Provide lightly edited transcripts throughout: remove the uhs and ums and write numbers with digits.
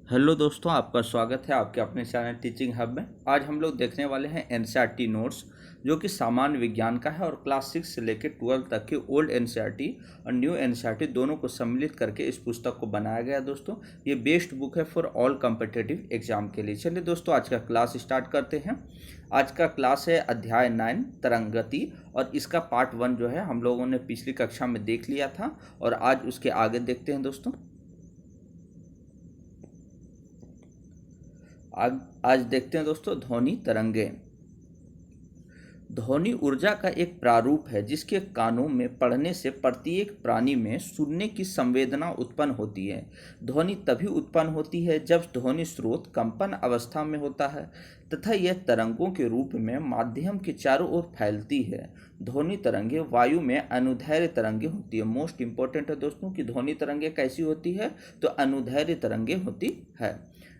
Hello दोस्तों, आपका स्वागत है आपके अपने चैनल टीचिंग हब में। आज हम लोग देखने वाले हैं एनसीईआरटी नोट्स, जो कि सामान्य विज्ञान का है और क्लास 6 से लेकर 12 तक के ओल्ड एनसीईआरटी और न्यू एनसीईआरटी दोनों को सम्मिलित करके इस पुस्तक को बनाया गया। दोस्तों, ये बेस्ट बुक है फॉर ऑल कॉम्पिटिटिव एग्जाम के लिए। चलिए दोस्तों, आज का क्लास स्टार्ट करते हैं। आज का क्लास है अध्याय 9 तरंगति, और इसका पार्ट 1 जो है हम लोगों ने पिछली कक्षा में देख लिया था, और आज उसके आगे देखते हैं दोस्तों। आज देखते हैं दोस्तों ध्वनि तरंगे। ध्वनि ऊर्जा का एक प्रारूप है जिसके कानों में पड़ने से प्रत्येक प्राणी में सुनने की संवेदना उत्पन्न होती है। ध्वनि तभी उत्पन्न होती है जब ध्वनि स्रोत कंपन अवस्था में होता है तथा यह तरंगों के रूप में माध्यम के चारों ओर फैलती है। ध्वनि तरंगे वायु में अनुदैर्घ्य तरंगे होती है। मोस्ट इंपॉर्टेंट है दोस्तों कि ध्वनि तरंगे कैसी होती है, तो अनुदैर्घ्य तरंगे होती है।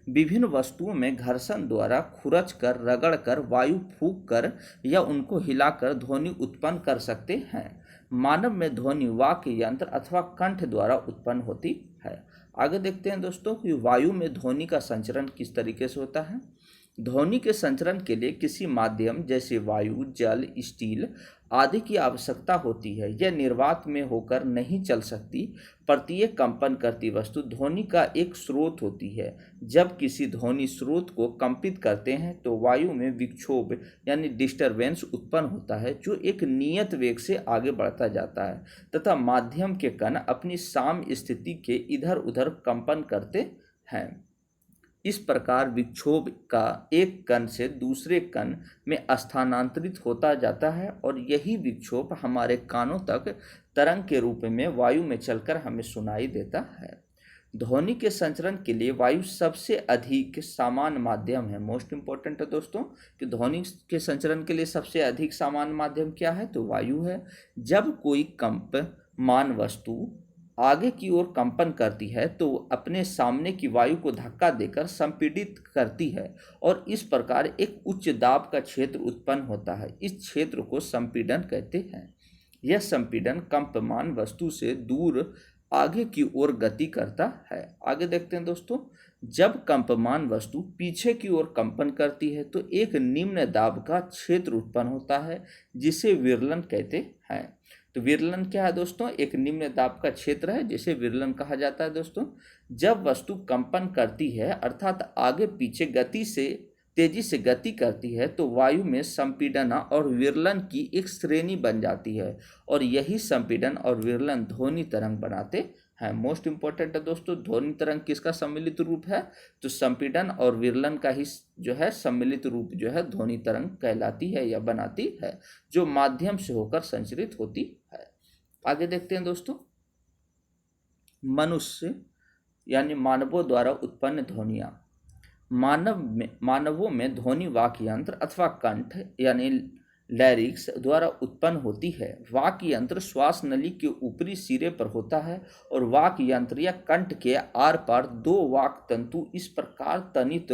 विभिन्न वस्तुओं में घर्षण द्वारा खुरच कर, रगड़ कर, वायु फूंक कर या उनको हिलाकर ध्वनि उत्पन्न कर सकते हैं। मानव में ध्वनि वाक्य यंत्र अथवा कंठ द्वारा उत्पन्न होती है। आगे देखते हैं दोस्तों कि वायु में ध्वनि का संचरण किस तरीके से होता है। ध्वनि के संचरण के लिए किसी माध्यम जैसे वायु, जल, स्टील आदि की आवश्यकता होती है। यह निर्वात में होकर नहीं चल सकती। प्रत्येक कंपन करती वस्तु ध्वनि का एक स्रोत होती है। जब किसी ध्वनि स्रोत को कंपित करते हैं तो वायु में विक्षोभ यानी डिस्टरबेंस उत्पन्न होता है, जो एक नियत वेग से आगे बढ़ता जाता है तथा माध्यम के कण अपनी साम स्थिति के इधर उधर कंपन करते हैं। इस प्रकार विक्षोभ का एक कण से दूसरे कण में स्थानांतरित होता जाता है, और यही विक्षोभ हमारे कानों तक तरंग के रूप में वायु में चलकर हमें सुनाई देता है। ध्वनि के संचरण के लिए वायु सबसे अधिक सामान्य माध्यम है। मोस्ट इंपॉर्टेंट है दोस्तों कि ध्वनि के संचरण के लिए सबसे अधिक सामान्य माध्यम क्या है, तो वायु है। जब कोई कंपमान वस्तु आगे की ओर कंपन करती है तो अपने सामने की वायु को धक्का देकर संपीड़ित करती है, और इस प्रकार एक उच्च दाब का क्षेत्र उत्पन्न होता है। इस क्षेत्र को संपीड़न कहते हैं। यह संपीड़न कंपमान वस्तु से दूर आगे की ओर गति करता है। आगे देखते हैं दोस्तों, जब कंपमान वस्तु पीछे की ओर कंपन करती है तो एक निम्न दाब का क्षेत्र उत्पन्न होता है, जिसे विरलन कहते हैं। तो विरलन क्या है दोस्तों, एक निम्न दाब का क्षेत्र है जिसे विरलन कहा जाता है। दोस्तों, जब वस्तु कंपन करती है अर्थात आगे पीछे तेजी से गति करती है तो वायु में संपीड़न और विरलन की एक श्रेणी बन जाती है, और यही संपीड़न और विरलन ध्वनि तरंग बनाते हैं। मोस्ट इंपॉर्टेंट है दोस्तों, ध्वनि तरंग किसका सम्मिलित रूप है, तो संपीड़न और विरलन का ही जो है सम्मिलित रूप जो है ध्वनि तरंग कहलाती है या बनाती है, जो माध्यम से होकर संचरित होती है। आगे देखते हैं दोस्तों, मनुष्य यानी मानवों द्वारा उत्पन्न ध्वनियाँ। मानवों में ध्वनि वाक्य यंत्र अथवा कंठ यानी लैरिक्स द्वारा उत्पन्न होती है। वाक्य यंत्र श्वास नली के ऊपरी सिरे पर होता है, और वाक्य यंत्र या कंठ के आर पार दो वाक तंतु इस प्रकार तनित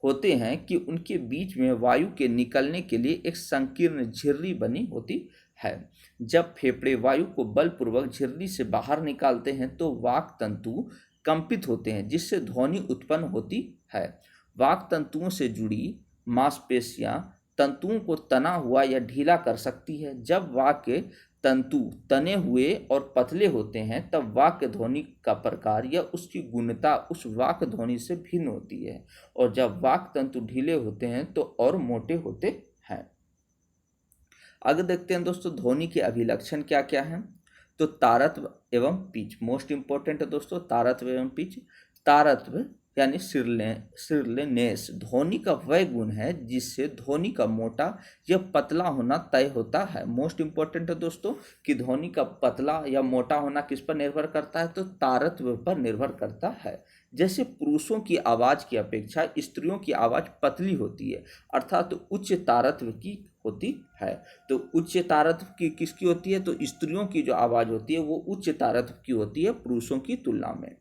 होते हैं कि उनके बीच में वायु के निकलने के लिए एक संकीर्ण झिर्री बनी होती है। जब फेफड़े वायु को बलपूर्वक झिर्री से बाहर निकालते हैं तो वाक तंतु कंपित होते हैं, जिससे ध्वनि उत्पन्न होती है। वाक तंतुओं से जुड़ी मांसपेशियां तंतुओं को तना हुआ या ढीला कर सकती है। जब वाक्य तंतु तने हुए और पतले होते हैं तब वाक्य ध्वनि का प्रकार या उसकी गुणता उस वाक्य ध्वनि से भिन्न होती है, और जब वाक्य तंतु ढीले होते हैं तो और मोटे होते हैं। आगे देखते हैं दोस्तों, ध्वनि के अभिलक्षण क्या क्या हैं। तो तारत्व एवं पिच। मोस्ट इंपॉर्टेंट है दोस्तों, तारत्व एवं पिच। तारत्व यानी सिरलेनेस ध्वनि का वह गुण है जिससे ध्वनि का मोटा या पतला होना तय होता है। मोस्ट इंपॉर्टेंट है दोस्तों कि ध्वनि का पतला या मोटा होना किस पर निर्भर करता है, तो तारत्व पर निर्भर करता है। जैसे पुरुषों की आवाज़ की अपेक्षा स्त्रियों की आवाज़ पतली होती है, अर्थात तो उच्च तारत्व की होती है। तो उच्च तारत्व की किसकी होती है, तो स्त्रियों की जो आवाज़ होती है वो उच्च तारत्व की होती है पुरुषों की तुलना में।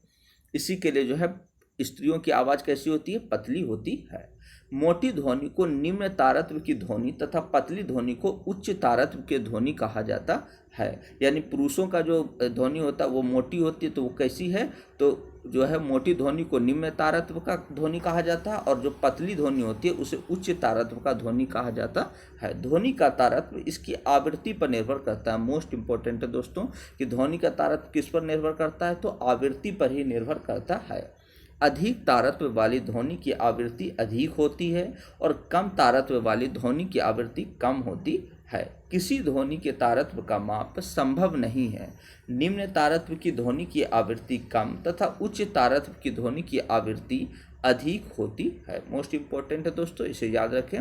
इसी के लिए जो है स्त्रियों की आवाज़ कैसी होती है? पतली होती है। मोटी ध्वनि को निम्न तारत्व की ध्वनि तथा पतली ध्वनि को उच्च तारत्व की ध्वनि कहा जाता है। यानी पुरुषों का जो ध्वनि होता है वो मोटी होती है, तो वो कैसी है? तो जो है मोटी ध्वनि को निम्न तारत्व का ध्वनि कहा जाता है, और जो पतली ध्वनि होती है उसे उच्च तारत्व का ध्वनि कहा जाता है। ध्वनि का तारत्व इसकी आवृत्ति पर निर्भर करता है। मोस्ट इंपॉर्टेंट है दोस्तों कि ध्वनि का तारत्व किस पर निर्भर करता है? तो आवृत्ति पर ही निर्भर करता है। अधिक तारत्व वाली ध्वनि की आवृत्ति अधिक होती है और कम तारत्व वाली ध्वनि की आवृत्ति कम होती है। किसी ध्वनि के तारत्व का माप संभव नहीं है। निम्न तारत्व की ध्वनि की आवृत्ति कम तथा उच्च तारत्व की ध्वनि की आवृत्ति अधिक होती है। मोस्ट इंपॉर्टेंट है दोस्तों, इसे याद रखें।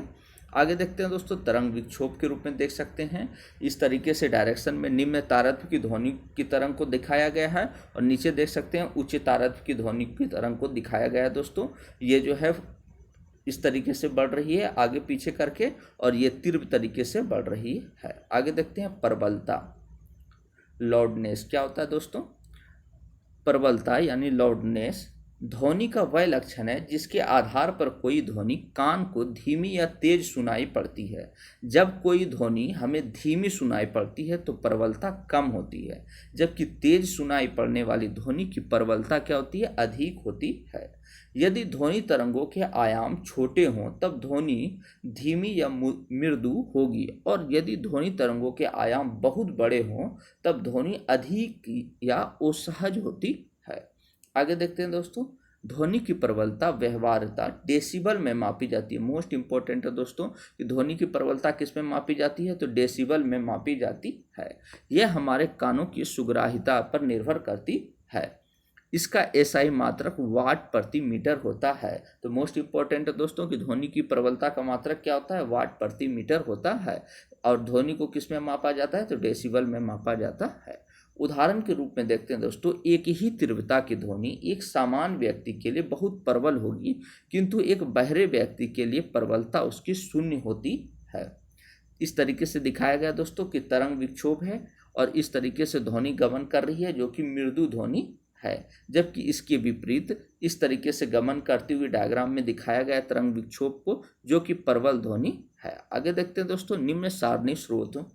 आगे देखते हैं दोस्तों, तरंग विक्षोभ के रूप में देख सकते हैं। इस तरीके से डायरेक्शन में निम्न तारत्व की ध्वनि की तरंग को दिखाया गया है, और नीचे देख सकते हैं उच्च तारत्व की ध्वनि की तरंग को दिखाया गया है। दोस्तों ये जो है इस तरीके से बढ़ रही है आगे पीछे करके, और ये तीव्र तरीके से बढ़ रही है। आगे देखते हैं प्रबलता, लाउडनेस क्या होता है दोस्तों? प्रबलता यानी लाउडनेस ध्वनि का वह लक्षण है जिसके आधार पर कोई ध्वनि कान को धीमी या तेज सुनाई पड़ती है। जब कोई ध्वनि हमें धीमी सुनाई पड़ती है तो प्रबलता कम होती है, जबकि तेज सुनाई पड़ने वाली ध्वनि की प्रबलता क्या होती है? अधिक होती है। यदि ध्वनि तरंगों के आयाम छोटे हों तब ध्वनि धीमी या मृदु होगी, और यदि ध्वनि तरंगों के आयाम बहुत बड़े हों तब ध्वनि अधिक या असहज होती है। आगे देखते हैं दोस्तों, ध्वनि की प्रबलता व्यवहार्यता डेसिबल में मापी जाती है। मोस्ट इंपॉर्टेंट है दोस्तों कि ध्वनि की प्रबलता किस में मापी जाती है? तो डेसिबल में मापी जाती है। यह हमारे कानों की सुग्राह्यता पर निर्भर करती है। इसका एसआई मात्रक वाट प्रति मीटर होता है। तो मोस्ट इंपॉर्टेंट है दोस्तों कि ध्वनि की प्रबलता का मात्रक क्या होता है? वाट प्रति मीटर होता है। और ध्वनि को किस में मापा जाता है? तो डेसिबल में मापा जाता है। उदाहरण के रूप में देखते हैं दोस्तों, एक ही तीव्रता की ध्वनि एक सामान्य व्यक्ति के लिए बहुत प्रबल होगी, किंतु एक बहरे व्यक्ति के लिए प्रबलता उसकी शून्य होती है। इस तरीके से दिखाया गया दोस्तों कि तरंग विक्षोभ है और इस तरीके से ध्वनि गमन कर रही है जो कि मृदु ध्वनि है, जबकि इसके विपरीत इस तरीके से गमन करती हुई डायग्राम में दिखाया गया तरंग विक्षोभ को जो कि प्रबल ध्वनि है। आगे देखते हैं दोस्तों, निम्न सारणी स्रोत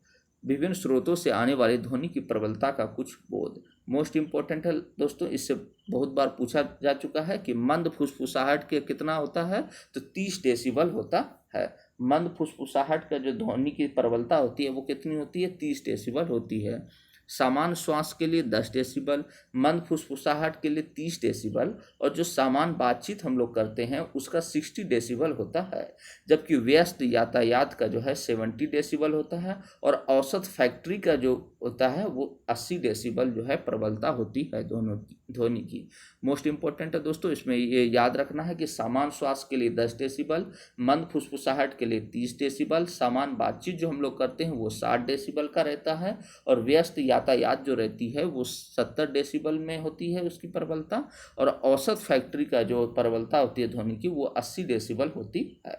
विभिन्न स्रोतों से आने वाली ध्वनि की प्रबलता का कुछ बोध। मोस्ट इंपॉर्टेंट है दोस्तों, इससे बहुत बार पूछा जा चुका है कि मंद फुसफुसाहट के कितना होता है? तो 30 डेसिबल होता है। मंद फुसफुसाहट का जो ध्वनि की प्रबलता होती है वो कितनी होती है? 30 डेसिबल होती है। सामान्य श्वास के लिए 10 डेसिबल, मंद फुसफुसाहट के लिए 30 डेसिबल, और जो सामान्य बातचीत हम लोग करते हैं उसका 60 डेसिबल होता है, जबकि व्यस्त यातायात का जो है 70 डेसिबल होता है, और औसत फैक्ट्री का जो होता है वो 80 डेसिबल जो है प्रबलता होती है दोनों ध्वनि की। मोस्ट इंपॉर्टेंट है दोस्तों, इसमें ये याद रखना है कि सामान्य श्वास के लिए 10 डेसिबल, मंद फुसफुसाहट के लिए 30 डेसिबल, सामान्य बातचीत जो हम लोग करते हैं वो 60 डेसिबल का रहता है, और व्यस्त यातायात जो रहती है वो 70 डेसिबल में होती है उसकी प्रबलता, और औसत फैक्ट्री का जो प्रबलता होती है ध्वनि की वो 80 डेसिबल होती है।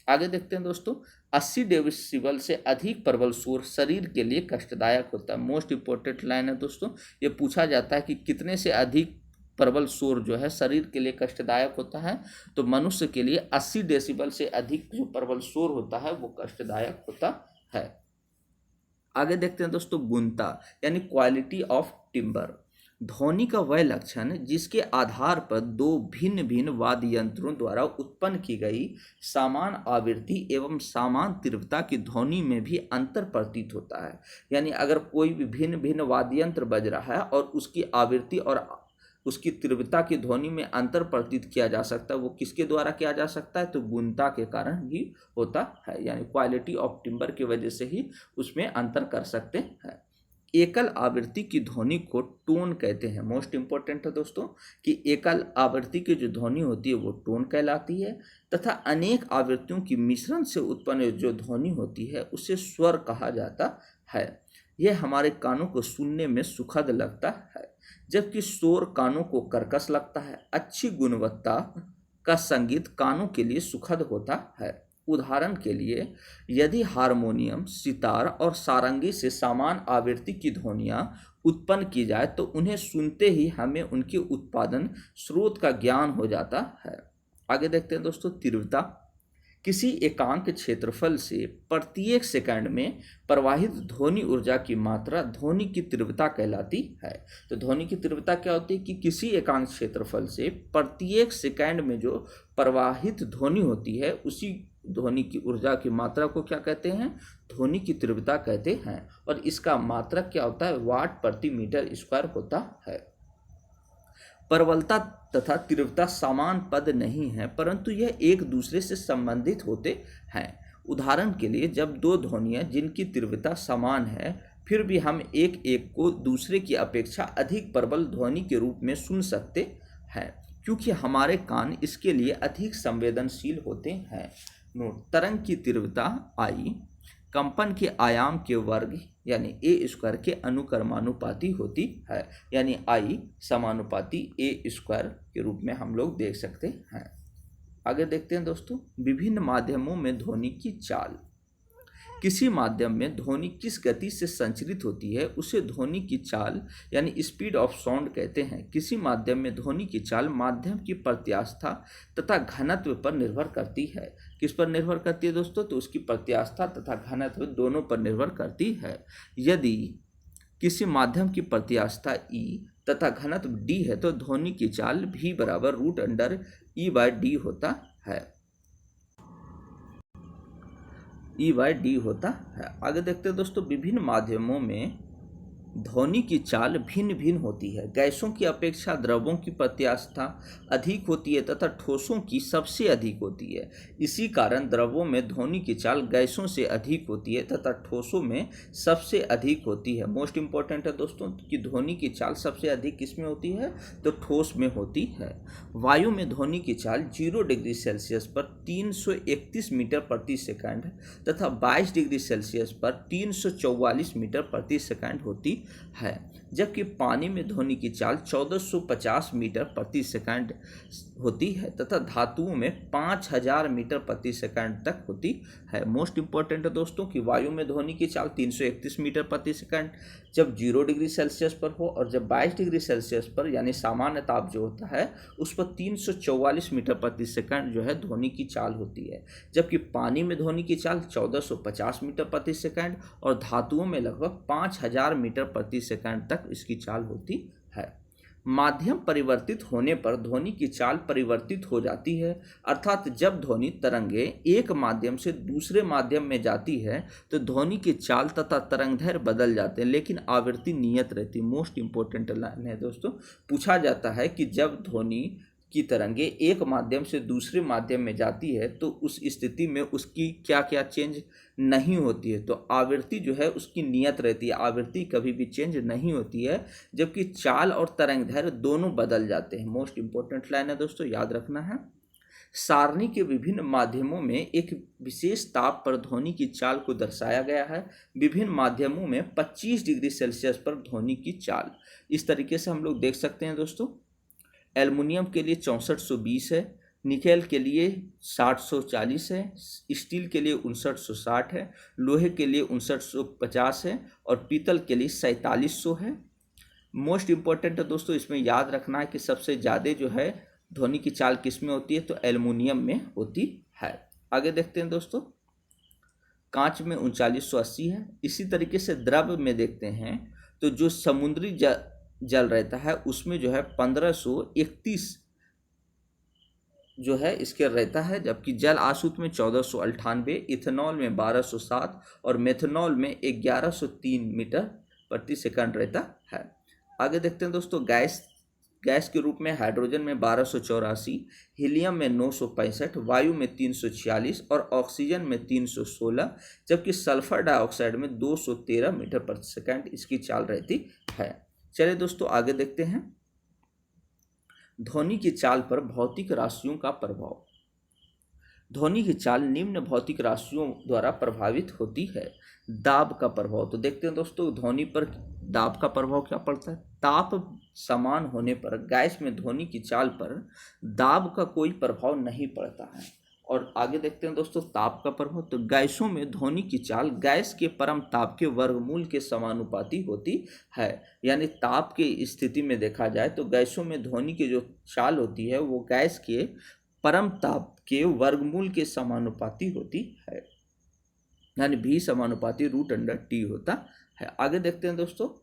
आगे देखते हैं दोस्तों, 80 डेसिबल से अधिक प्रबल शोर शरीर के लिए कष्टदायक होता है। मोस्ट इंपॉर्टेंट लाइन है दोस्तों, ये पूछा जाता है कि कितने से अधिक प्रबल शोर जो है शरीर के लिए कष्टदायक होता है? तो मनुष्य के लिए 80 डेसिबल से अधिक जो प्रबल शोर होता है वो कष्टदायक होता है। आगे देखते हैं दोस्तों, गुणता यानी क्वालिटी ऑफ टिम्बर। ध्वनि का वह लक्षण जिसके आधार पर दो भिन्न भिन्न वाद्य यंत्रों द्वारा उत्पन्न की गई समान आवृत्ति एवं समान तीव्रता की ध्वनि में भी अंतर प्रतीत होता है। यानी अगर कोई भी भिन्न भिन्न वाद्य यंत्र बज रहा है और उसकी आवृत्ति और उसकी तीव्रता की ध्वनि में अंतर प्रतीत किया जा सकता है, वो किसके द्वारा किया जा सकता है? तो गुणता के कारण ही होता है, यानी क्वालिटी ऑफ टिम्बर की वजह से ही उसमें अंतर कर सकते हैं। एकल आवृत्ति की ध्वनि को टोन कहते हैं। मोस्ट इंपॉर्टेंट है दोस्तों कि एकल आवृत्ति की जो ध्वनि होती है वो टोन कहलाती है, तथा अनेक आवृत्तियों की मिश्रण से उत्पन्न जो ध्वनि होती है उसे स्वर कहा जाता है। यह हमारे कानों को सुनने में सुखद लगता है, जबकि शोर कानों को कर्कश लगता है। अच्छी गुणवत्ता का संगीत कानों के लिए सुखद होता है। उदाहरण के लिए, यदि हारमोनियम, सितार और सारंगी से समान आवृत्ति की ध्वनियाँ उत्पन्न की जाए तो उन्हें सुनते ही हमें उनके उत्पादन स्रोत का ज्ञान हो जाता है। आगे देखते हैं दोस्तों, तीव्रता। किसी एकांक क्षेत्रफल से प्रत्येक सेकंड में प्रवाहित ध्वनि ऊर्जा की मात्रा ध्वनि की तीव्रता कहलाती है। तो ध्वनि की तीव्रता क्या होती है कि किसी एकांक क्षेत्रफल से प्रत्येक सेकंड में जो प्रवाहित ध्वनि होती है उसी ध्वनि की ऊर्जा की मात्रा को क्या कहते हैं, ध्वनि की तीव्रता कहते हैं। और इसका मात्रक क्या होता है, वाट प्रति मीटर स्क्वायर होता है। प्रबलता तथा तीव्रता समान पद नहीं है, परंतु यह एक दूसरे से संबंधित होते हैं। उदाहरण के लिए, जब दो ध्वनियाँ जिनकी तीव्रता समान है फिर भी हम एक एक को दूसरे की अपेक्षा अधिक प्रबल ध्वनि के रूप में सुन सकते हैं, क्योंकि हमारे कान इसके लिए अधिक संवेदनशील होते हैं। नोट, तरंग की तीव्रता आई कंपन के आयाम के वर्ग यानी ए स्क्वायर के अनुक्रमानुपाती होती है, यानी आई समानुपाती ए स्क्वायर के रूप में हम लोग देख सकते हैं। आगे देखते हैं दोस्तों, विभिन्न माध्यमों में ध्वनि की चाल। किसी माध्यम में ध्वनि किस गति से संचरित होती है उसे ध्वनि की चाल यानी स्पीड ऑफ साउंड कहते हैं। किसी माध्यम में ध्वनि की चाल माध्यम की प्रत्यास्था तथा घनत्व पर निर्भर करती है। किस पर निर्भर करती है दोस्तों, तो उसकी प्रत्यास्था तथा घनत्व दोनों पर निर्भर करती है। यदि किसी माध्यम की प्रत्यास्था E तथा घनत्व D है तो ध्वनि की चाल V बराबर √E/D होता है। E/D होता है। आगे देखते हैं दोस्तों, विभिन्न माध्यमों में ध्वनि की चाल भिन्न भिन्न होती है। गैसों की अपेक्षा द्रवों की प्रत्यास्था अधिक होती है तथा ठोसों की सबसे अधिक होती है। इसी कारण द्रवों में ध्वनि की चाल गैसों से अधिक होती है तथा ठोसों में सबसे अधिक होती है। मोस्ट इंपॉर्टेंट है दोस्तों कि ध्वनि की चाल सबसे अधिक किस में होती है, तो ठोस में होती है। वायु में ध्वनि की चाल 0 डिग्री सेल्सियस पर 331 मीटर प्रति सेकंड तथा 22 डिग्री सेल्सियस पर 344 मीटर प्रति सेकंड होती है, जबकि पानी में ध्वनि की चाल 1450 मीटर प्रति सेकंड होती है तथा धातुओं में 5000 मीटर प्रति सेकंड तक होती है। मोस्ट इंपॉर्टेंट है दोस्तों कि वायु में ध्वनि की चाल 331 मीटर प्रति सेकंड जब 0 डिग्री सेल्सियस पर हो, और जब 22 डिग्री सेल्सियस पर यानी सामान्य ताप जो होता है उस पर 344 मीटर प्रति सेकंड जो है ध्वनि की चाल होती है, जबकि पानी में ध्वनि की चाल 1450 मीटर प्रति सेकंड और धातुओं में लगभग 5000 मीटर प्रति सेकंड तक इसकी चाल होती है। माध्यम परिवर्तित होने पर ध्वनि की चाल परिवर्तित हो जाती है, अर्थात जब ध्वनि तरंगे एक माध्यम से दूसरे माध्यम में जाती है तो ध्वनि की चाल तथा तरंगदैर्घ्य बदल जाते हैं, लेकिन आवृत्ति नियत रहती है। मोस्ट इंपॉर्टेंट लाइन है दोस्तों, पूछा जाता है कि जब ध्वनि की तरंगे एक माध्यम से दूसरे माध्यम में जाती है तो उस स्थिति में उसकी क्या क्या चेंज नहीं होती है, तो आवृत्ति जो है उसकी नियत रहती है, आवृत्ति कभी भी चेंज नहीं होती है, जबकि चाल और तरंगदैर्घ्य दोनों बदल जाते हैं। मोस्ट इंपॉर्टेंट लाइन है दोस्तों, याद रखना है। सारणी के विभिन्न माध्यमों में एक विशेष ताप पर ध्वनि की चाल को दर्शाया गया है। विभिन्न माध्यमों में 25 डिग्री सेल्सियस पर ध्वनि की चाल इस तरीके से हम लोग देख सकते हैं दोस्तों। एल्युमिनियम के लिए 6420 है, निकेल के लिए 6040 है, स्टील के लिए 5960 है, लोहे के लिए 5950 है और पीतल के लिए 4700 है। मोस्ट इंपॉर्टेंट है दोस्तों, इसमें याद रखना है कि सबसे ज़्यादा जो है ध्वनि की चाल किस में होती है, तो एल्युमिनियम में होती है। आगे देखते हैं दोस्तों, कांच में 3980 है। इसी तरीके से द्रव में देखते हैं तो जो समुद्री जल रहता है उसमें जो है 1531 जो है इसके रहता है, जबकि जल आसूत में 1498, इथेनॉल में 1207 और मेथनॉल में 1103 मीटर प्रति सेकंड रहता है। आगे देखते हैं दोस्तों, गैस के रूप में हाइड्रोजन में 1284, हीलियम में 965, वायु में 346 और ऑक्सीजन में 316, जबकि सल्फर डाइऑक्साइड में 213 मीटर प्रति सेकंड इसकी चाल रहती है। चलिए दोस्तों आगे देखते हैं, ध्वनि की चाल पर भौतिक राशियों का प्रभाव। ध्वनि की चाल निम्न भौतिक राशियों द्वारा प्रभावित होती है। दाब का प्रभाव, तो देखते हैं दोस्तों ध्वनि पर दाब का प्रभाव क्या पड़ता है। ताप समान होने पर गैस में ध्वनि की चाल पर दाब का कोई प्रभाव नहीं पड़ता है। और आगे देखते हैं दोस्तों ताप का प्रभाव। तो गैसों में ध्वनि की चाल गैस के परम ताप के वर्गमूल के समानुपाती होती है। यानी ताप की स्थिति में देखा जाए तो गैसों में ध्वनि की जो चाल होती है वो गैस के परम ताप के वर्गमूल के समानुपाती होती है, यानी V समानुपाती √T होता है। आगे देखते हैं दोस्तों,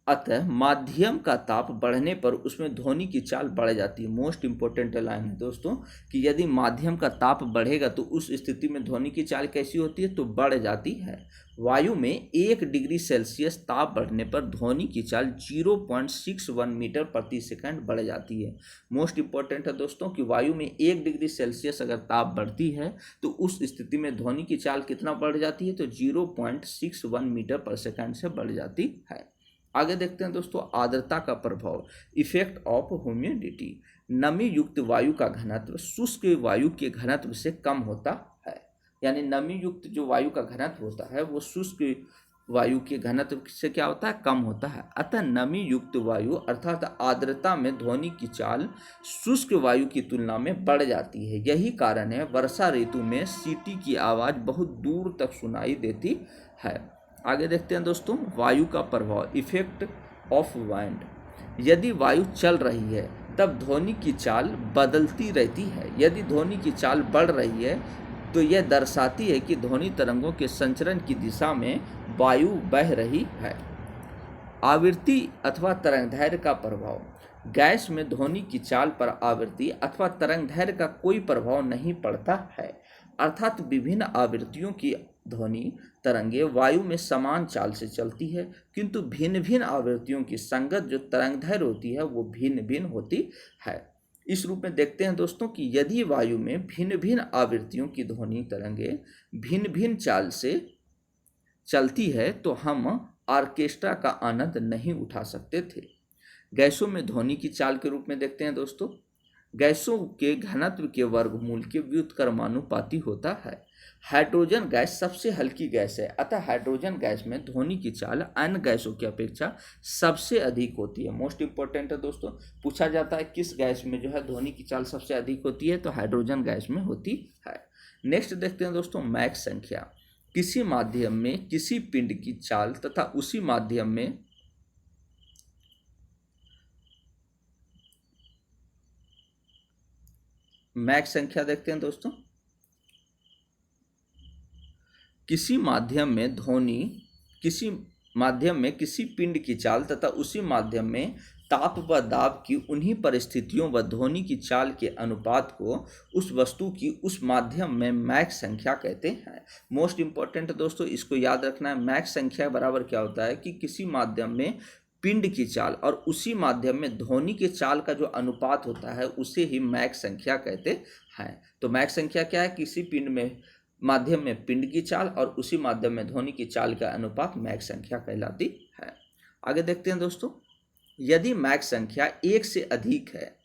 अतः माध्यम का ताप बढ़ने पर उसमें ध्वनि की चाल बढ़ जाती है। मोस्ट इंपॉर्टेंट लाइन है दोस्तों कि यदि माध्यम का ताप बढ़ेगा तो उस स्थिति में ध्वनि की चाल कैसी होती है, तो बढ़ जाती है। वायु में 1 डिग्री सेल्सियस ताप बढ़ने पर ध्वनि की चाल 0.61 मीटर प्रति सेकंड बढ़ जाती है। मोस्ट इंपॉर्टेंट है दोस्तों कि वायु में 1 डिग्री सेल्सियस अगर ताप बढ़ती है तो उस स्थिति में ध्वनि की चाल कितना बढ़ जाती है, तो 0.61 मीटर पर सेकंड से बढ़ जाती है। आगे देखते हैं दोस्तों आर्द्रता का प्रभाव, इफेक्ट ऑफ ह्यूमिडिटी। नमी युक्त वायु का घनत्व शुष्क वायु के घनत्व से कम होता है। यानी नमी युक्त जो वायु का घनत्व होता है वो शुष्क वायु के घनत्व से क्या होता है, कम होता है। अतः नमी युक्त वायु अर्थात आर्द्रता में ध्वनि की चाल शुष्क वायु की तुलना में बढ़ जाती है। यही कारण है वर्षा ऋतु में सीटी की आवाज़ बहुत दूर तक सुनाई देती है। आगे देखते हैं दोस्तों वायु का प्रभाव, इफेक्ट ऑफ वाइंड। यदि वायु चल रही है तब ध्वनि की चाल बदलती रहती है। यदि ध्वनि की चाल बढ़ रही है तो यह दर्शाती है कि ध्वनि तरंगों के संचरण की दिशा में वायु बह रही है। आवृत्ति अथवा तरंगदैर्घ्य का प्रभाव, गैस में ध्वनि की चाल पर आवृत्ति अथवा तरंगदैर्घ्य का कोई प्रभाव नहीं पड़ता है। अर्थात विभिन्न आवृत्तियों की ध्वनि तरंगे वायु में समान चाल से चलती है, किंतु भिन्न भिन्न आवृत्तियों की संगत जो तरंगदैर्घ्य होती है वो भिन्न भिन्न होती है। इस रूप में देखते हैं दोस्तों कि यदि वायु में भिन्न भिन्न आवृत्तियों की ध्वनि तरंगे भिन्न भिन्न चाल से चलती है तो हम ऑर्केस्ट्रा का आनंद नहीं उठा सकते थे। गैसों में ध्वनि की चाल के रूप में देखते हैं दोस्तों, गैसों के घनत्व के वर्गमूल के व्युत्क्रमानुपाती होता है। हाइड्रोजन गैस सबसे हल्की गैस है, अतः हाइड्रोजन गैस में ध्वनि की चाल अन्य गैसों की अपेक्षा सबसे अधिक होती है। मोस्ट इंपॉर्टेंट है दोस्तों, पूछा जाता है किस गैस में जो है ध्वनि की चाल सबसे अधिक होती है, तो हाइड्रोजन गैस में होती है। नेक्स्ट देखते हैं दोस्तों मैक संख्या। किसी माध्यम में किसी पिंड की चाल तथा उसी माध्यम में मैक संख्या देखते हैं दोस्तों, किसी माध्यम में किसी पिंड की चाल तथा उसी माध्यम में ताप व दाब की उन्हीं परिस्थितियों व ध्वनि की चाल के अनुपात को उस वस्तु की उस माध्यम में मैक संख्या कहते हैं। मोस्ट इंपॉर्टेंट दोस्तों इसको याद रखना है, मैक संख्या बराबर क्या होता है कि किसी माध्यम में पिंड की चाल और उसी माध्यम में ध्वनि के चाल का जो अनुपात होता है उसे ही मैक संख्या कहते हैं। तो मैक संख्या क्या है, किसी पिंड में माध्यम में पिंड की चाल और उसी माध्यम में ध्वनि की चाल का अनुपात मैक संख्या कहलाती है। आगे देखते हैं दोस्तों, यदि मैक संख्या 1 से अधिक है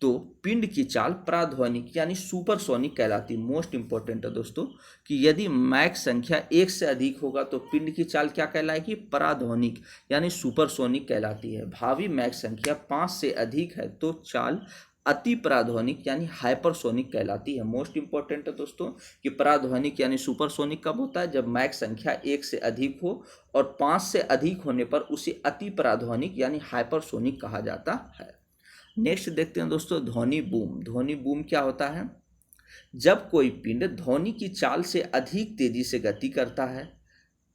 तो पिंड की चाल प्राध्वनिक यानी सुपरसोनिक कहलाती। मोस्ट इंपॉर्टेंट है दोस्तों कि यदि मैक संख्या 1 से अधिक होगा तो पिंड की चाल क्या कहलाएगी, प्राध्वनिक यानी सुपरसोनिक कहलाती है। भावी मैक संख्या 5 से अधिक है तो चाल अति प्राध्वनिक यानी हाइपरसोनिक कहलाती है। मोस्ट इंपॉर्टेंट है दोस्तों कि प्राध्वनिक यानी सुपरसोनिक कब होता है, जब मैक संख्या 1 से अधिक हो और 5 से अधिक होने पर उसे अति प्राध्वनिक यानी हाइपरसोनिक कहा जाता है। नेक्स्ट देखते हैं दोस्तों ध्वनि बूम। ध्वनि बूम क्या होता है, जब कोई पिंड ध्वनि की चाल से अधिक तेजी से गति करता है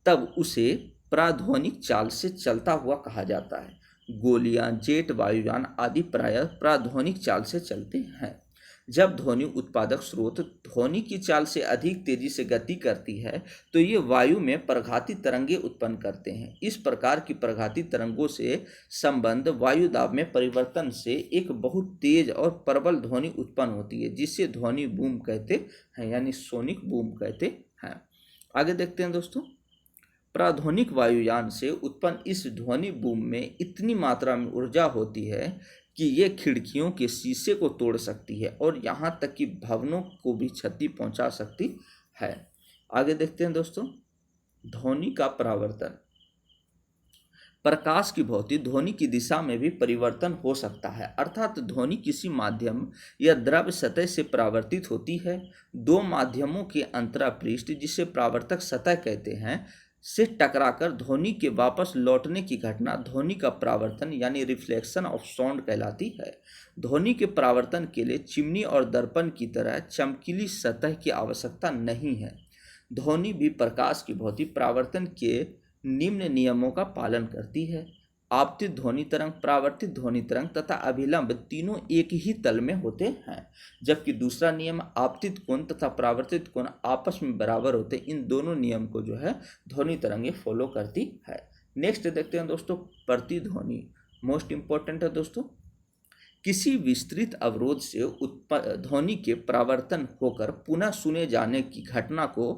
तब उसे प्राध्वनिक चाल से चलता हुआ कहा जाता है। गोलियां, जेट वायुयान आदि प्रायः प्राध्वनिक चाल से चलते हैं। जब ध्वनि उत्पादक स्रोत ध्वनि की चाल से अधिक तेजी से गति करती है तो ये वायु में प्रघाती तरंगे उत्पन्न करते हैं। इस प्रकार की प्रघाती तरंगों से संबंध वायु दाब में परिवर्तन से एक बहुत तेज और प्रबल ध्वनि उत्पन्न होती है जिसे ध्वनि बूम कहते हैं यानी सोनिक बूम कहते हैं। आगे देखते हैं दोस्तों, प्राध्वनिक वायुयान से उत्पन्न इस ध्वनि बूम में इतनी मात्रा में ऊर्जा होती है कि ये खिड़कियों के शीशे को तोड़ सकती है और यहाँ तक कि भवनों को भी क्षति पहुँचा सकती है। आगे देखते हैं दोस्तों ध्वनि का परावर्तन। प्रकाश की भांति ध्वनि की दिशा में भी परिवर्तन हो सकता है, अर्थात ध्वनि किसी माध्यम या द्रव्य सतह से परावर्तित होती है। दो माध्यमों के अंतरापृष्ठ, जिसे परावर्तक सतह कहते हैं, से टकराकर ध्वनि के वापस लौटने की घटना ध्वनि का परावर्तन यानी रिफ्लेक्शन ऑफ साउंड कहलाती है। ध्वनि के परावर्तन के लिए चिमनी और दर्पण की तरह चमकीली सतह की आवश्यकता नहीं है। ध्वनि भी प्रकाश की भांति परावर्तन के निम्न नियमों का पालन करती है। आपतित ध्वनि तरंग, परावर्तित ध्वनि तरंग तथा अभिलंब तीनों एक ही तल में होते हैं, जबकि दूसरा नियम आपतित कोण तथा परावर्तित कोण आपस में बराबर होते हैं। इन दोनों नियम को जो है ध्वनि तरंगे फॉलो करती है। नेक्स्ट देखते हैं दोस्तों प्रतिध्वनि, मोस्ट इंपॉर्टेंट है दोस्तों। किसी विस्तृत अवरोध से ध्वनि के परावर्तन होकर पुनः सुने जाने की घटना को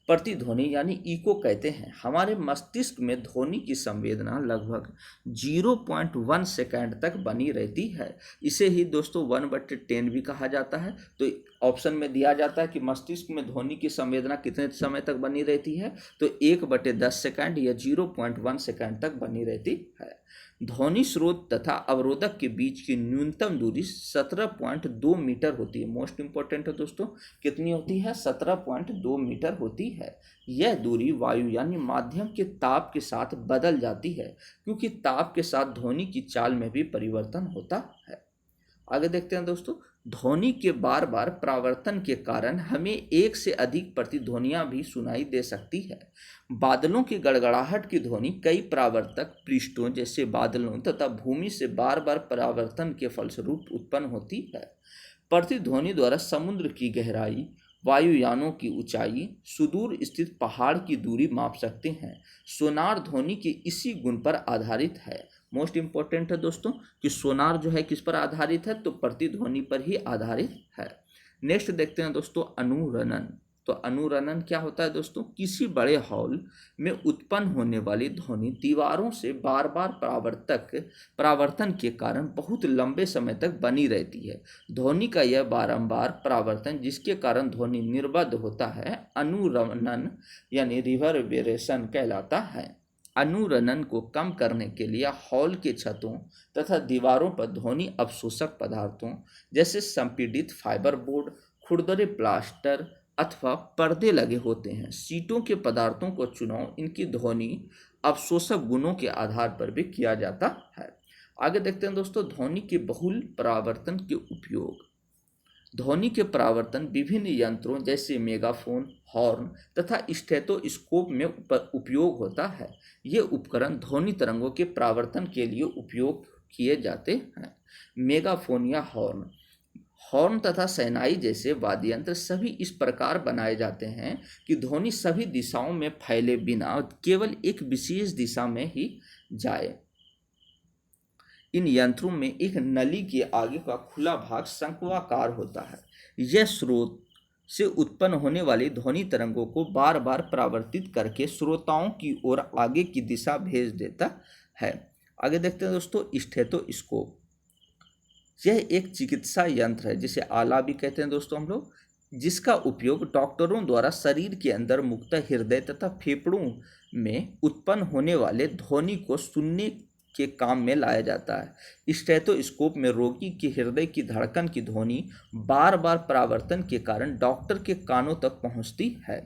प्रतिध्वनि यानी इको कहते हैं। हमारे मस्तिष्क में ध्वनि की संवेदना लगभग 0.1 सेकंड तक बनी रहती है। इसे ही दोस्तों 1/10 भी कहा जाता है। तो ऑप्शन में दिया जाता है कि मस्तिष्क में ध्वनि की संवेदना कितने समय तक बनी रहती है, तो 1/10 सेकंड या 0.1 सेकंड तक बनी रहती है। ध्वनि स्रोत तथा अवरोधक के बीच की न्यूनतम दूरी 17.2 मीटर होती है। मोस्ट इंपॉर्टेंट है दोस्तों, कितनी होती है? 17.2 मीटर होती है। यह दूरी वायु यानी माध्यम के ताप के साथ बदल जाती है, क्योंकि ताप के साथ ध्वनि की चाल में भी परिवर्तन होता है। आगे देखते हैं दोस्तों, ध्वनि के बार बार परावर्तन के कारण हमें एक से अधिक प्रतिध्वनियां भी सुनाई दे सकती है। बादलों की गड़गड़ाहट की ध्वनि कई परावर्तक पृष्ठों जैसे बादलों तथा भूमि से बार बार परावर्तन के फलस्वरूप उत्पन्न होती है। प्रतिध्वनि द्वारा समुद्र की गहराई, वायुयानों की ऊंचाई, सुदूर स्थित पहाड़ की दूरी माप सकते हैं। सोनार ध्वनि के इसी गुण पर आधारित है। मोस्ट इंपॉर्टेंट है दोस्तों कि सोनार जो है किस पर आधारित है, तो प्रतिध्वनि पर ही आधारित है। नेक्स्ट देखते हैं दोस्तों अनुरणन। तो अनुरणन क्या होता है दोस्तों? किसी बड़े हॉल में उत्पन्न होने वाली ध्वनि दीवारों से बार बार परावर्तन के कारण बहुत लंबे समय तक बनी रहती है। ध्वनि का यह बारंबार परावर्तन जिसके कारण ध्वनि निर्बद्ध होता है, अनुरणन यानी रिवर्बेरेशन कहलाता है। अनुरणन को कम करने के लिए हॉल के छतों तथा दीवारों पर ध्वनि अवशोषक पदार्थों जैसे संपीड़ित फाइबर बोर्ड, खुरदरे प्लास्टर अथवा पर्दे लगे होते हैं। सीटों के पदार्थों को चुनाव इनकी ध्वनि अवशोषक गुणों के आधार पर भी किया जाता है। आगे देखते हैं दोस्तों उपयोग। ध्वनि के परावर्तन विभिन्न यंत्रों जैसे मेगाफोन, हॉर्न तथा स्टेथोस्कोप में उपयोग होता है। ये उपकरण ध्वनि तरंगों के परावर्तन के लिए उपयोग किए जाते हैं। मेगाफोन या हॉर्न तथा शहनाई जैसे वाद्य यंत्र सभी इस प्रकार बनाए जाते हैं कि ध्वनि सभी दिशाओं में फैले बिना केवल एक विशेष दिशा में ही जाए। इन यंत्रों में एक नली के आगे का खुला भाग शंक्वाकार होता है। यह स्रोत से उत्पन्न होने वाली ध्वनि तरंगों को बार बार परावर्तित करके श्रोताओं की ओर आगे की दिशा भेज देता है। आगे देखते हैं दोस्तों स्टेथोस्कोप। यह एक चिकित्सा यंत्र है जिसे आला भी कहते हैं दोस्तों हम लोग, जिसका उपयोग डॉक्टरों द्वारा शरीर के अंदर मुख्यतः हृदय तथा फेफड़ों में उत्पन्न होने वाले ध्वनि को सुनने के काम में लाया जाता है। स्टेथोस्कोप में रोगी के हृदय की धड़कन की ध्वनि बार बार परावर्तन के कारण डॉक्टर के कानों तक पहुंचती है।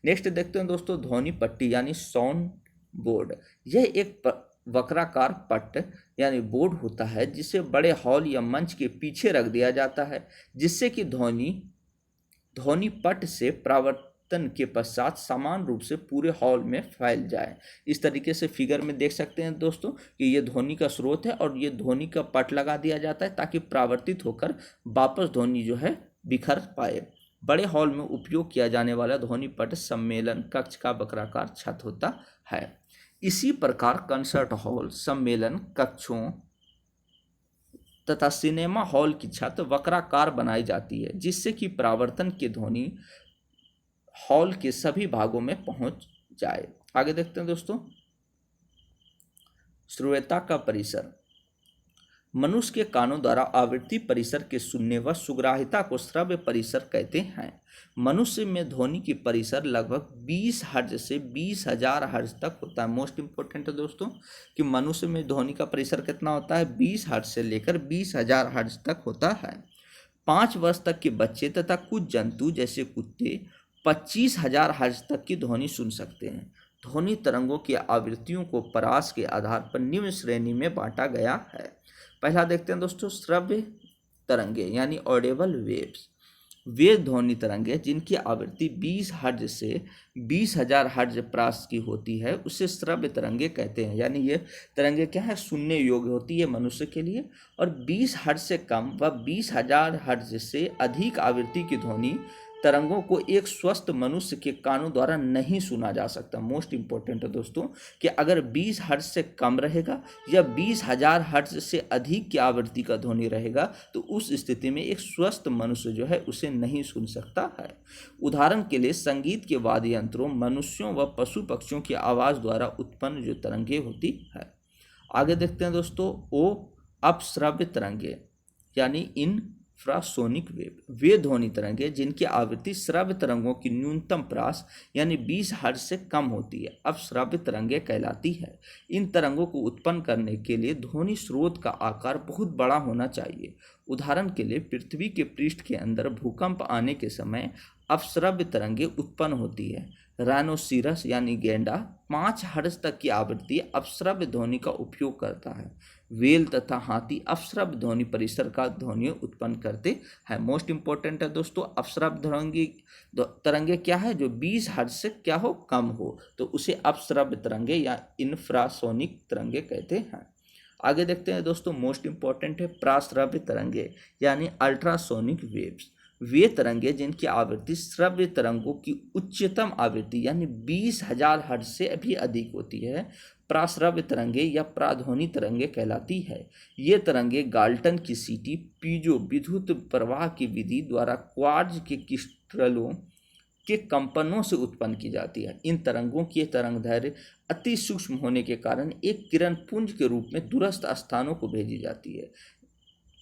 नेक्स्ट देखते हैं दोस्तों ध्वनि पट्टी यानी साउंड बोर्ड। यह एक वक्राकार पट्ट यानी बोर्ड होता है जिसे बड़े हॉल या मंच के पीछे रख दिया जाता है, जिससे कि ध्वनि पट्ट से परावर्तन के पश्चात समान रूप से पूरे हॉल में फैल जाए। इस तरीके से फिगर में देख सकते हैं दोस्तों कि ये ध्वनि का स्रोत है और ये ध्वनि का पट लगा दिया जाता है ताकि परावर्तित होकर वापस ध्वनि जो है बिखर पाए। बड़े हॉल में उपयोग किया जाने वाला ध्वनि पट सम्मेलन कक्ष का वक्राकार छत होता है। इसी प्रकार कंसर्ट हॉल, सम्मेलन कक्षों तथा सिनेमा हॉल की छत वक्राकार बनाई जाती है, जिससे कि परावर्तन की ध्वनि हॉल के सभी भागों में पहुंच जाए। आगे देखते हैं दोस्तों श्रोता का परिसर। मनुष्य के कानों द्वारा आवृत्ति परिसर के सुनने व सुग्राह्यता को श्रव्य परिसर कहते हैं। मनुष्य में ध्वनि की परिसर लगभग 20 हर्ट्ज से 20,000 हर्ट्ज तक होता है। मोस्ट इंपॉर्टेंट है दोस्तों कि मनुष्य में ध्वनि का परिसर कितना होता है, 20 हर्ट्ज से लेकर 20,000 हर्ट्ज तक होता है। 5 वर्ष तक के बच्चे तथा कुछ जंतु जैसे कुत्ते 25,000 हर्ट्ज तक की ध्वनि सुन सकते हैं। ध्वनि तरंगों की आवृत्तियों को परास के आधार पर निम्न श्रेणी में बांटा गया है। पहला देखते हैं दोस्तों, श्रव्य तरंगे यानी ऑडिबल वेव्स। वे ध्वनि तरंगे जिनकी आवृत्ति 20 हर्ट्ज से 20,000 हर्ट्ज प्रास की होती है उसे श्रव्य तरंगे कहते हैं। यानी ये तरंगे क्या है, सुनने योग्य होती है मनुष्य के लिए। और 20 हर्ट्ज से कम व 20,000 हर्ट्ज से अधिक आवृत्ति की ध्वनि तरंगों को एक स्वस्थ मनुष्य के कानों द्वारा नहीं सुना जा सकता। मोस्ट इंपॉर्टेंट है दोस्तों कि अगर 20 हर्ट्ज से कम रहेगा या 20,000 हर्ट्ज से अधिक की आवृत्ति का ध्वनि रहेगा तो उस स्थिति में एक स्वस्थ मनुष्य जो है उसे नहीं सुन सकता है। उदाहरण के लिए संगीत के वाद्य यंत्रों, मनुष्यों व पशु पक्षियों की आवाज़ द्वारा उत्पन्न जो तरंगे होती है। आगे देखते हैं दोस्तों, अपश्रव्य तरंगे यानी इंफ्रासोनिक वेव। वे ध्वनि तरंगे जिनकी आवृत्ति श्रव्य तरंगों की न्यूनतम प्रास यानी 20 हर्ट्ज से कम होती है अपश्रव्य तरंगे कहलाती है। इन तरंगों को उत्पन्न करने के लिए ध्वनि स्रोत का आकार बहुत बड़ा होना चाहिए। उदाहरण के लिए पृथ्वी के पृष्ठ के अंदर भूकंप आने के समय अपश्रव्य तरंगे उत्पन्न होती है। राइनोसिरस यानी गैंडा 5 हर्ट्ज तक की आवृत्ति अपश्रव्य ध्वनि का उपयोग करता है। वेल तथा हाथी अपश्रव्य ध्वनि परिसर का ध्वनि उत्पन्न करते हैं। मोस्ट इंपॉर्टेंट है दोस्तों, अपश्रव्य तरंगे क्या है, जो 20 हर्ट्ज से क्या हो, कम हो, तो उसे अपश्रव्य तरंगे या इंफ्रासोनिक तरंगे कहते हैं। आगे देखते हैं दोस्तों, मोस्ट इंपॉर्टेंट है प्राश्रव्य तरंगे यानी अल्ट्रासोनिक वेव्स। वे तरंगे जिनकी आवृत्ति श्रव्य तरंगों की उच्चतम आवृत्ति यानी 20,000 हर्ट्ज से भी अधिक होती है प्राश्रव्य तरंगे या प्राध्वनि तरंगे कहलाती है। ये तरंगे गाल्टन की सीटी पीजो विद्युत प्रवाह की विधि द्वारा क्वार्ट्ज के क्रिस्टलों के कंपनों से उत्पन्न की जाती है। इन तरंगों की तरंगदैर्घ्य अति सूक्ष्म होने के कारण एक किरण पुंज के रूप में दूरस्थ स्थानों को भेजी जाती है।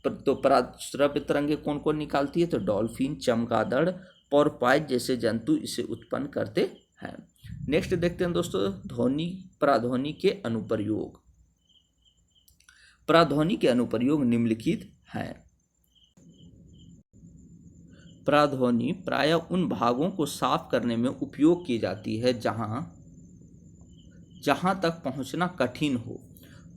तो प्राश्रव्य तरंगे कौन कौन निकालती है, तो डॉल्फिन, चमगादड़, पोर्पाइज जैसे जंतु इसे उत्पन्न करते हैं। नेक्स्ट देखते हैं दोस्तों, प्राध्वनि के अनुप्रयोग। प्राध्वनि के अनुप्रयोग निम्नलिखित हैं। प्राध्वनि प्रायः उन भागों को साफ करने में उपयोग की जाती है जहां तक पहुंचना कठिन हो।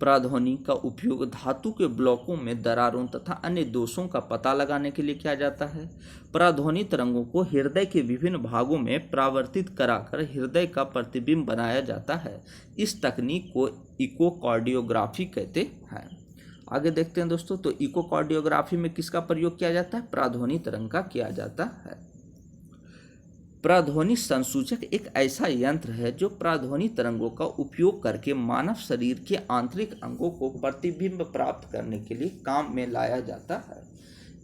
प्राध्वनि का उपयोग धातु के ब्लॉकों में दरारों तथा अन्य दोषों का पता लगाने के लिए किया जाता है। प्राध्वनि तरंगों को हृदय के विभिन्न भागों में परावर्तित कराकर हृदय का प्रतिबिंब बनाया जाता है। इस तकनीक को इकोकार्डियोग्राफी कहते हैं। आगे देखते हैं दोस्तों, तो इकोकार्डियोग्राफी में किसका प्रयोग किया जाता है, प्राध्वनि तरंग का किया जाता है। प्राध्वनि संसूचक एक ऐसा यंत्र है जो प्राध्वनि तरंगों का उपयोग करके मानव शरीर के आंतरिक अंगों को प्रतिबिंब प्राप्त करने के लिए काम में लाया जाता है।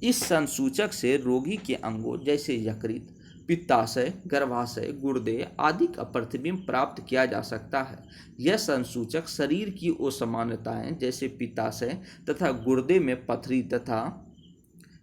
इस संसूचक से रोगी के अंगों जैसे यकृत, पित्ताशय, गर्भाशय, गुर्दे आदि का प्रतिबिंब प्राप्त किया जा सकता है। यह संसूचक शरीर की असमानताएं जैसे पित्ताशय तथा गुर्दे में पथरी तथा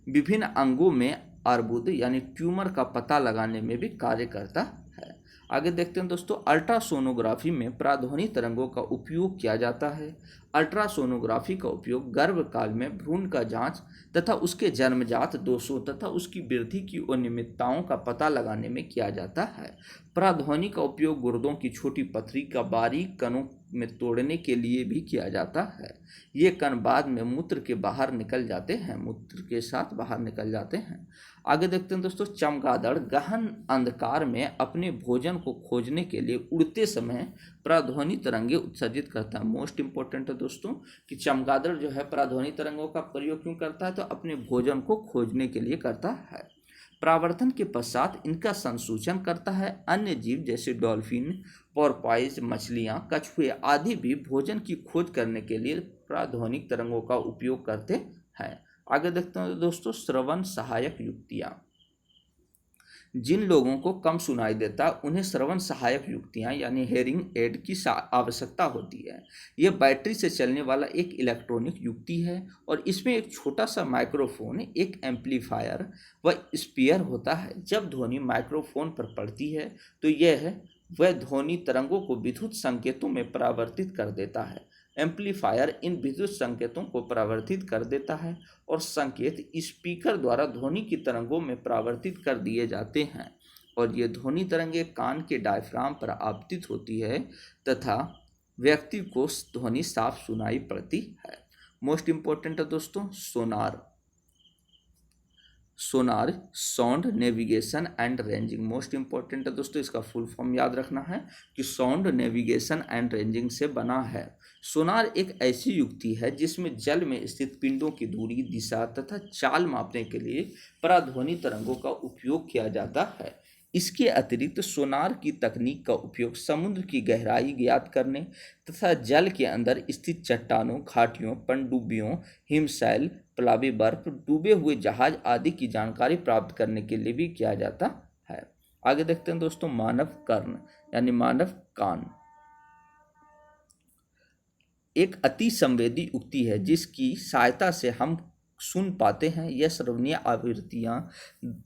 विभिन्न अंगों में अर्बुद यानी ट्यूमर का पता लगाने में भी कार्य करता है। आगे देखते हैं दोस्तों, अल्ट्रासोनोग्राफी में प्राध्वनि तरंगों का उपयोग किया जाता है। अल्ट्रासोनोग्राफी का उपयोग गर्भकाल में भ्रूण का जांच तथा उसके जन्मजात दोषों तथा उसकी वृद्धि की अनियमितताओं का पता लगाने में किया जाता है। प्राध्वनि का उपयोग गुर्दों की छोटी पथरी का बारीक कणों में तोड़ने के लिए भी किया जाता है। ये कण बाद में मूत्र के बाहर निकल जाते हैं, मूत्र के साथ बाहर निकल जाते हैं। आगे देखते हैं दोस्तों, चमगादड़ गहन अंधकार में अपने भोजन को खोजने के लिए उड़ते समय प्राध्वनि तरंगे उत्सर्जित करता है। मोस्ट इंपॉर्टेंट है दोस्तों कि चमगादड़ जो है प्राध्वनि तरंगों का प्रयोग क्यों करता है, तो अपने भोजन को खोजने के लिए करता है। परावर्तन के पश्चात इनका संसूचन करता है। अन्य जीव जैसे डॉल्फिन, पोर्पाइज, मछलियाँ, कछुए आदि भी भोजन की खोज करने के लिए प्राध्वनिक तरंगों का उपयोग करते हैं। आगे देखते हैं दोस्तों, श्रवण सहायक युक्तियाँ। जिन लोगों को कम सुनाई देता उन्हें श्रवण सहायक युक्तियाँ यानी हेयरिंग एड की आवश्यकता होती है। यह बैटरी से चलने वाला एक इलेक्ट्रॉनिक युक्ति है और इसमें एक छोटा सा माइक्रोफोन, एक एम्पलीफायर व स्पीकर होता है। जब ध्वनि माइक्रोफोन पर पड़ती है तो वह ध्वनि तरंगों को विद्युत संकेतों में परावर्तित कर देता है। एम्पलीफायर इन विद्युत संकेतों को परावर्तित कर देता है और संकेत स्पीकर द्वारा ध्वनि की तरंगों में परावर्तित कर दिए जाते हैं और ये ध्वनि तरंगें कान के डायफ्राम पर आपतित होती है तथा व्यक्ति को ध्वनि साफ सुनाई पड़ती है। मोस्ट इम्पोर्टेंट है दोस्तों sonar. Sound navigation and ranging most important है दोस्तों, इसका फुल फॉर्म याद रखना है कि साउंड नेविगेशन एंड रेंजिंग से बना है। सोनार एक ऐसी युक्ति है जिसमें जल में स्थित पिंडों की दूरी, दिशा तथा चाल मापने के लिए पराध्वनि तरंगों का उपयोग किया जाता है। इसके अतिरिक्त सोनार की तकनीक का उपयोग समुद्र की गहराई ज्ञात करने तथा जल के अंदर स्थित चट्टानों, घाटियों, पनडुब्बियों, हिमशैल, प्लावी बर्फ, डूबे हुए जहाज आदि की जानकारी प्राप्त करने के लिए भी किया जाता है। आगे देखते हैं दोस्तों मानव कर्ण यानी मानव कान। एक अति संवेदी युक्ति है जिसकी सहायता से हम सुन पाते हैं। यह श्रवणीय आवृत्तियां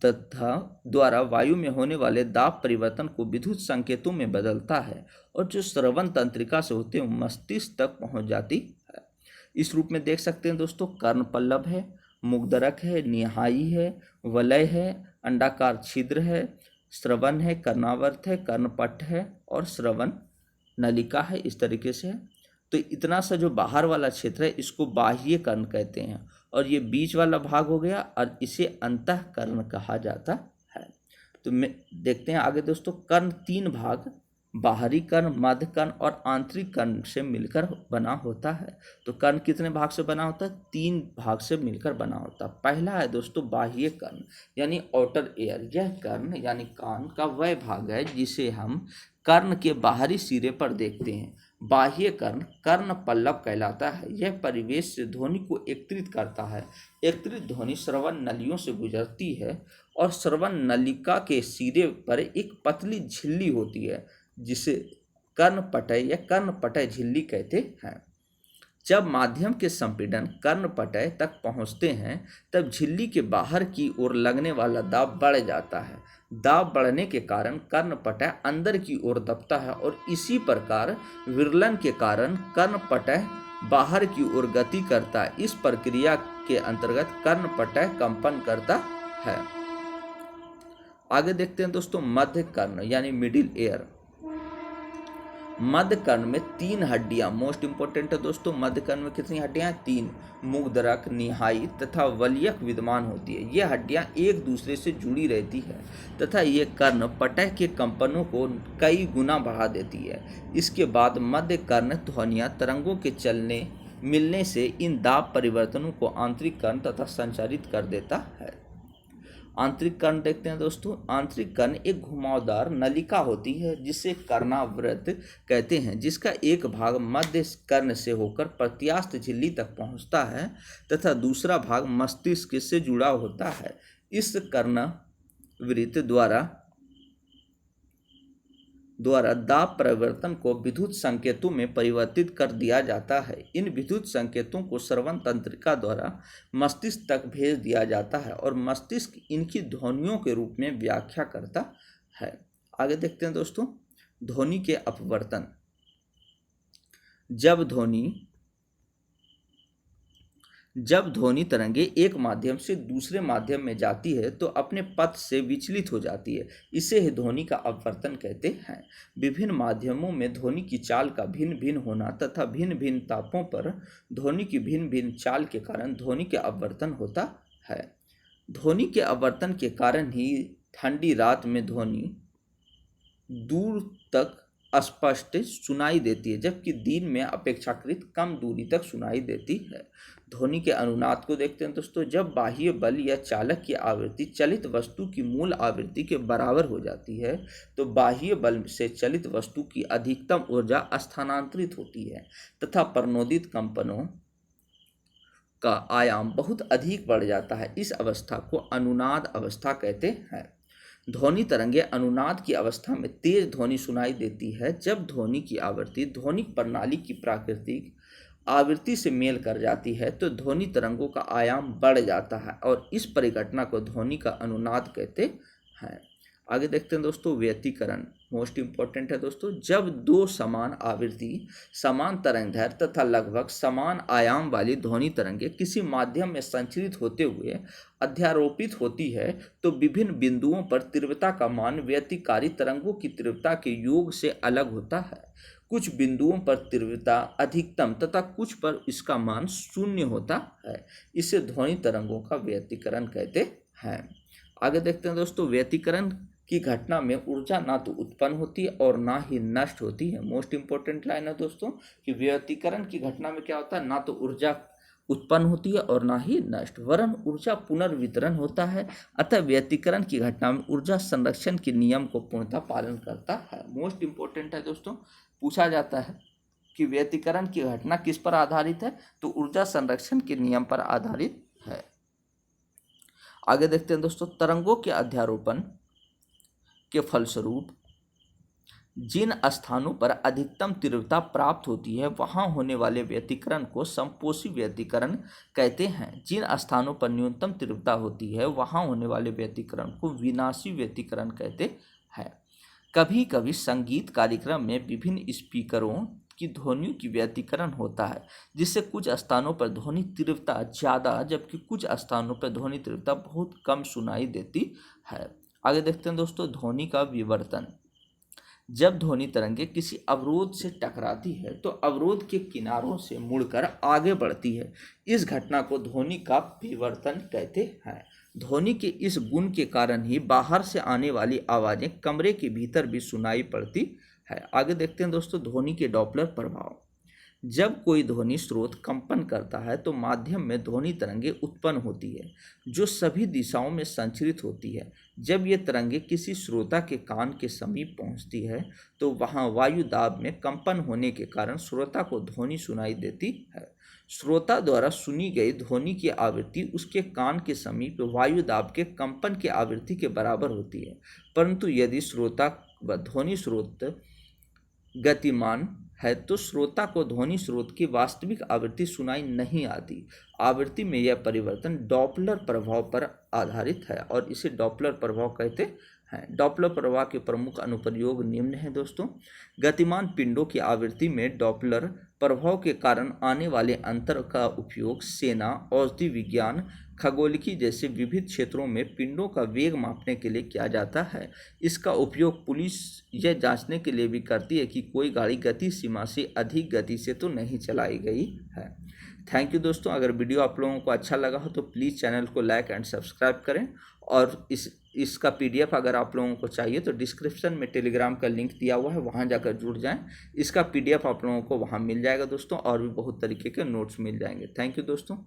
तथा द्वारा वायु में होने वाले दाब परिवर्तन को विद्युत संकेतों में बदलता है और जो श्रवण तंत्रिका से होते हुए मस्तिष्क तक पहुंच जाती है। इस रूप में देख सकते हैं दोस्तों कर्ण पल्लव है, मुग्धरक है, निहाई है, वलय है, अंडाकार छिद्र है, श्रवण है, कर्णावर्त है, कर्णपट है और श्रवण नलिका है। इस तरीके से तो इतना सा जो बाहर वाला क्षेत्र है इसको बाह्य कर्ण कहते हैं और ये बीच वाला भाग हो गया और इसे अंतःकरण कहा जाता है। तो देखते हैं आगे दोस्तों कर्ण तीन भाग बाहरी कर्ण, मध्य कर्ण और आंतरिक कर्ण से मिलकर बना होता है। तो कर्ण कितने भाग से बना होता है? तीन भाग से मिलकर बना होता है। पहला है दोस्तों बाह्य कर्ण यानी आउटर एयर। यह कर्ण यानी कान का वह भाग है जिसे हम कर्ण के बाहरी सिरे पर देखते हैं। बाह्य कर्ण कर्ण पल्लव कहलाता है। यह परिवेश से ध्वनि को एकत्रित करता है। एकत्रित ध्वनि श्रवण नलियों से गुजरती है और श्रवण नलिका के सिरे पर एक पतली झिल्ली होती है जिसे कर्णपटय या कर्णपटय झिल्ली कहते हैं। जब माध्यम के संपीड़न कर्णपटय तक पहुंचते हैं तब झिल्ली के बाहर की ओर लगने वाला दाब बढ़ जाता है। दाब बढ़ने के कारण कर्णपटय अंदर की ओर दबता है और इसी प्रकार विरलन के कारण कर्णपटय बाहर की ओर गति करता है। इस प्रक्रिया के अंतर्गत कर्णपटय कंपन करता है। आगे देखते हैं दोस्तों मध्य कर्ण यानी मिडिल एयर। मध्य कर्ण में तीन हड्डियां मोस्ट इंपोर्टेंट है दोस्तों। मध्य कर्ण में कितनी हड्डियां? तीन। मुग्धरक, निहाई तथा वलयक विद्यमान होती है। ये हड्डियां एक दूसरे से जुड़ी रहती है तथा ये कर्ण पटय के कंपनों को कई गुना बढ़ा देती है। इसके बाद मध्य कर्ण ध्वनियां तरंगों के चलने मिलने से इन दाब परिवर्तनों को आंतरिक कर्ण तथा संचारित कर देता है। आंतरिक कर्ण देखते हैं दोस्तों। आंतरिक कर्ण एक घुमावदार नलिका होती है जिसे कर्णावृत कहते हैं, जिसका एक भाग मध्य कर्ण से होकर प्रत्यास्थ झिल्ली तक पहुंचता है तथा दूसरा भाग मस्तिष्क से जुड़ा होता है। इस कर्णावृत द्वारा दाब परिवर्तन को विद्युत संकेतों में परिवर्तित कर दिया जाता है। इन विद्युत संकेतों को श्रवण तंत्रिका द्वारा मस्तिष्क तक भेज दिया जाता है और मस्तिष्क इनकी ध्वनियों के रूप में व्याख्या करता है। आगे देखते हैं दोस्तों ध्वनि के अपवर्तन। जब ध्वनि तरंगे एक माध्यम से दूसरे माध्यम में जाती है तो अपने पथ से विचलित हो जाती है। इसे ही ध्वनि का अपवर्तन कहते हैं। विभिन्न माध्यमों में ध्वनि की चाल का भिन्न भिन्न होना तथा भिन्न भिन्न तापों पर ध्वनि की भिन्न भिन्न चाल के कारण ध्वनि के अपवर्तन होता है। ध्वनि के अपवर्तन के कारण ही ठंडी रात में ध्वनि दूर तक स्पष्ट सुनाई देती है, जबकि दिन में अपेक्षाकृत कम दूरी तक सुनाई देती है। ध्वनि के अनुनाद को देखते हैं दोस्तों। जब बाह्य बल या चालक की आवृत्ति चलित वस्तु की मूल आवृत्ति के बराबर हो जाती है तो बाह्य बल से चलित वस्तु की अधिकतम ऊर्जा स्थानांतरित होती है तथा प्रणोदित कंपनों का आयाम बहुत अधिक बढ़ जाता है। इस अवस्था को अनुनाद अवस्था कहते हैं। ध्वनि तरंगे अनुनाद की अवस्था में तेज ध्वनि सुनाई देती है। जब ध्वनि की आवृत्ति ध्वनिक प्रणाली की प्राकृतिक आवृत्ति से मेल कर जाती है तो ध्वनि तरंगों का आयाम बढ़ जाता है और इस परिघटना को ध्वनि का अनुनाद कहते हैं। आगे देखते हैं दोस्तों, व्यतिकरण मोस्ट इंपॉर्टेंट है दोस्तों। जब दो समान आवृत्ति, समान तरंगदैर्घ्य तथा लगभग समान आयाम वाली ध्वनि तरंगे किसी माध्यम में संचरित होते हुए अध्यारोपित होती है तो विभिन्न बिंदुओं पर तीव्रता का मान व्यतिकारी तरंगों की तीव्रता के योग से अलग होता है। कुछ बिंदुओं पर तीव्रता अधिकतम तथा कुछ पर इसका मान शून्य होता है। इसे ध्वनि तरंगों का व्यतिकरण कहते हैं। आगे देखते हैं दोस्तों, व्यतिकरण की घटना में ऊर्जा ना तो उत्पन्न होती है और ना ही नष्ट होती है। मोस्ट इंपॉर्टेंट लाइन है दोस्तों कि व्यतिकरण की घटना में क्या होता है, ना तो ऊर्जा उत्पन्न होती है और ना ही नष्ट, वरन ऊर्जा पुनर्वितरण होता है। अतः व्यतिकरण की घटना में ऊर्जा संरक्षण के नियम को पूर्णतः पालन करता है। मोस्ट इंपॉर्टेंट है दोस्तों, पूछा जाता है कि व्यतिकरण की घटना किस पर आधारित है, तो ऊर्जा संरक्षण के नियम पर आधारित है। आगे देखते हैं दोस्तों, तरंगों के अध्यारोपण के फलस्वरूप जिन स्थानों पर अधिकतम तीव्रता प्राप्त होती है वहां होने वाले व्यतिकरण को समपोषी व्यतिकरण कहते हैं। जिन स्थानों पर न्यूनतम तीव्रता होती है वहां होने वाले व्यतिकरण को विनाशी व्यतिकरण कहते हैं। कभी कभी संगीत कार्यक्रम में विभिन्न स्पीकरों की ध्वनियों की व्यतिकरण होता है, जिससे कुछ स्थानों पर ध्वनि तीव्रता ज़्यादा जबकि कुछ स्थानों पर ध्वनि तीव्रता बहुत कम सुनाई देती है। आगे देखते हैं दोस्तों, ध्वनि का विवर्तन। जब ध्वनि तरंगे किसी अवरोध से टकराती है तो अवरोध के किनारों से मुड़कर आगे बढ़ती है। इस घटना को ध्वनि का विवर्तन कहते हैं। ध्वनि के इस गुण के कारण ही बाहर से आने वाली आवाज़ें कमरे के भीतर भी सुनाई पड़ती है। आगे देखते हैं दोस्तों, ध्वनि के डॉपलर प्रभाव। जब कोई ध्वनि स्रोत कंपन करता है तो माध्यम में ध्वनि तरंगे उत्पन्न होती है जो सभी दिशाओं में संचरित होती है। जब ये तरंगे किसी श्रोता के कान के समीप पहुंचती है तो वहां वायु दाब में कंपन होने के कारण श्रोता को ध्वनि सुनाई देती है। श्रोता द्वारा सुनी गई ध्वनि की आवृत्ति उसके कान के समीप वायु दाब के कंपन की आवृत्ति के बराबर होती है, परंतु यदि श्रोता व ध्वनि स्रोत गतिमान है तो श्रोता को ध्वनि स्रोत की वास्तविक आवृत्ति सुनाई नहीं आती। आवृत्ति में यह परिवर्तन डॉपलर प्रभाव पर आधारित है और इसे डॉपलर प्रभाव कहते हैं। डॉपलर प्रभाव के प्रमुख अनुप्रयोग निम्न हैं दोस्तों। गतिमान पिंडों की आवृत्ति में डॉपलर प्रभाव के कारण आने वाले अंतर का उपयोग सेना, औषधि विज्ञान, खगोलिकी जैसे विविध क्षेत्रों में पिंडों का वेग मापने के लिए किया जाता है। इसका उपयोग पुलिस यह जांचने के लिए भी करती है कि कोई गाड़ी गति सीमा से अधिक गति से तो नहीं चलाई गई है। थैंक यू दोस्तों। अगर वीडियो आप लोगों को अच्छा लगा हो तो प्लीज़ चैनल को लाइक एंड सब्सक्राइब करें और इसका PDF अगर आप लोगों को चाहिए तो डिस्क्रिप्शन में टेलीग्राम का लिंक दिया हुआ है, वहां जाकर जुड़ जाएं। इसका PDF आप लोगों को वहां मिल जाएगा दोस्तों और भी बहुत तरीके के नोट्स मिल जाएंगे। थैंक यू दोस्तों।